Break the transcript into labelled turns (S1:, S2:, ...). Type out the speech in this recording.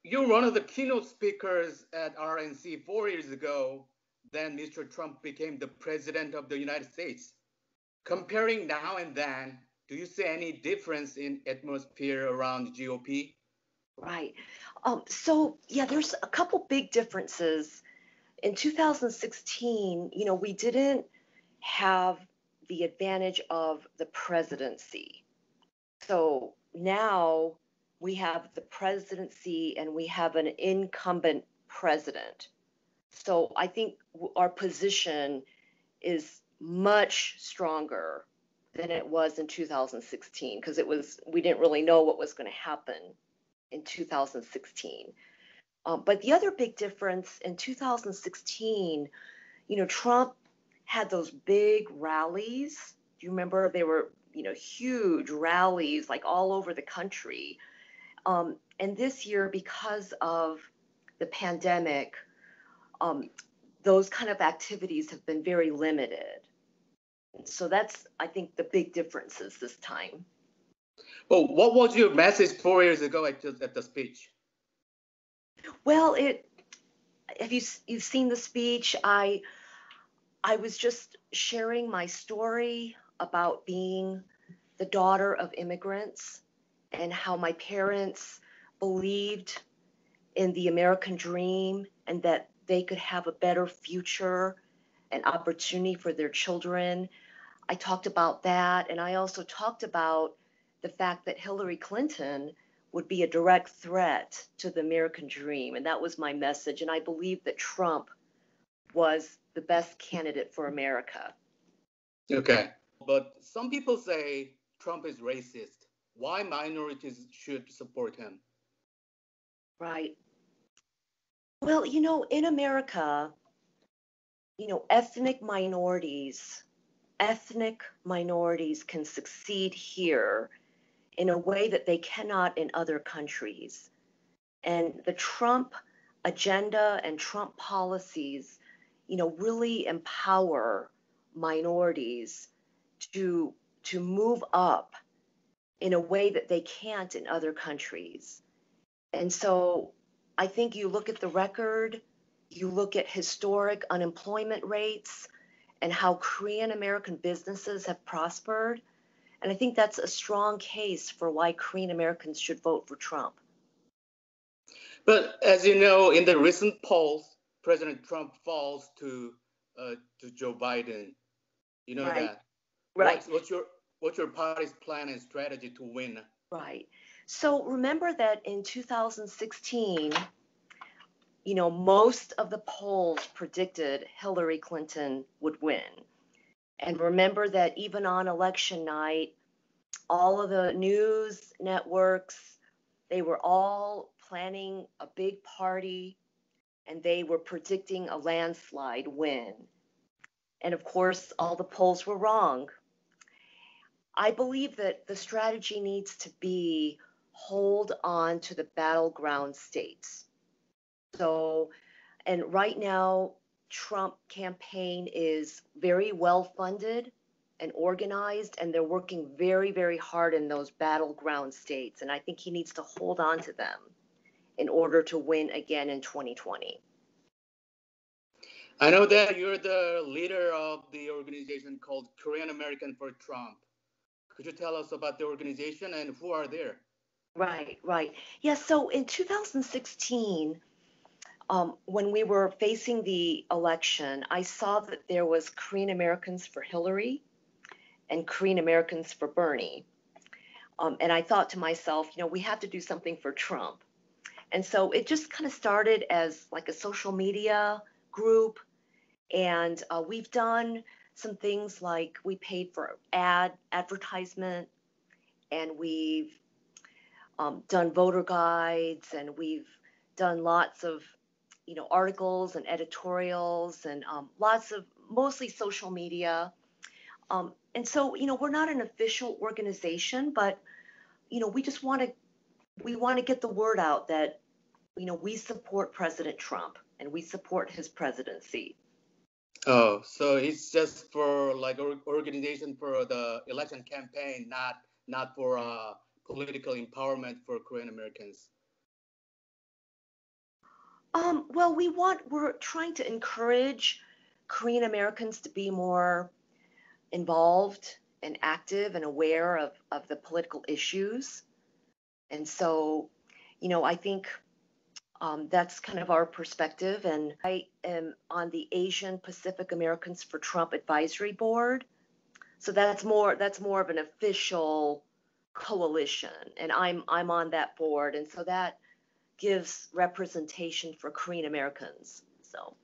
S1: you're one of the keynote speakers at RNC 4 years ago. Then Mr. Trump became the president of the United States. Comparing now and then, do you see any difference in atmosphere around GOP?
S2: Right. There's a couple big differences. In 2016, we didn't have the advantage of the presidency. So now we have the presidency and we have an incumbent president. So I think our position is much stronger than it was in 2016 because we didn't really know what was going to happen in 2016. But the other big difference in 2016, Trump had those big rallies. Do you remember? They were, huge rallies like all over the country. And this year, because of the pandemic, those kind of activities have been very limited. So that's, I think, the big differences this time.
S1: Well, what was your message 4 years ago at the speech?
S2: Well, you've seen the speech? I was just sharing my story about being the daughter of immigrants and how my parents believed in the American dream and that they could have a better future and opportunity for their children. I talked about that, and I also talked about the fact that Hillary Clinton would be a direct threat to the American dream, and that was my message. And I believe that Trump was the best candidate for America.
S1: Okay, but some people say Trump is racist. Why minorities should support him?
S2: Right. Well, in America, ethnic minorities can succeed here in a way that they cannot in other countries. And the Trump agenda and Trump policies, really empower minorities to move up in a way that they can't in other countries. And so I think you look at the record, you look at historic unemployment rates and how Korean American businesses have prospered. And I think that's a strong case for why Korean Americans should vote for Trump.
S1: But as you know, in the recent polls, President Trump falls to Joe Biden. You know
S2: Right.
S1: that.
S2: Right.
S1: What's your party's plan and strategy to win?
S2: Right. So remember that in 2016, most of the polls predicted Hillary Clinton would win. And remember that even on election night, all of the news networks, they were all planning a big party and they were predicting a landslide win. And of course, all the polls were wrong. I believe that the strategy needs to be hold on to the battleground states. So, and right now, Trump campaign is very well funded and organized, and they're working very, very hard in those battleground states. And I think he needs to hold on to them in order to win again in 2020.
S1: I know that you're the leader of the organization called Korean American for Trump. Could you tell us about the organization and who are there?
S2: Right. Yeah, so in 2016, when we were facing the election, I saw that there was Korean Americans for Hillary and Korean Americans for Bernie. And I thought to myself, we have to do something for Trump. And so it just kind of started as like a social media group. And we've done some things like we paid for advertisement, and we've done voter guides, and we've done lots of articles and editorials and lots of mostly social media. And so, we're not an official organization, but, we just want to get the word out that, we support President Trump and we support his presidency.
S1: Oh, so it's just for like organization for the election campaign, not for political empowerment for Korean Americans.
S2: Well, we're trying to encourage Korean Americans to be more involved and active and aware of the political issues. And so, I think that's kind of our perspective. And I am on the Asian Pacific Americans for Trump Advisory Board. So that's more of an official coalition, and I'm on that board, and so that gives representation for Korean Americans. So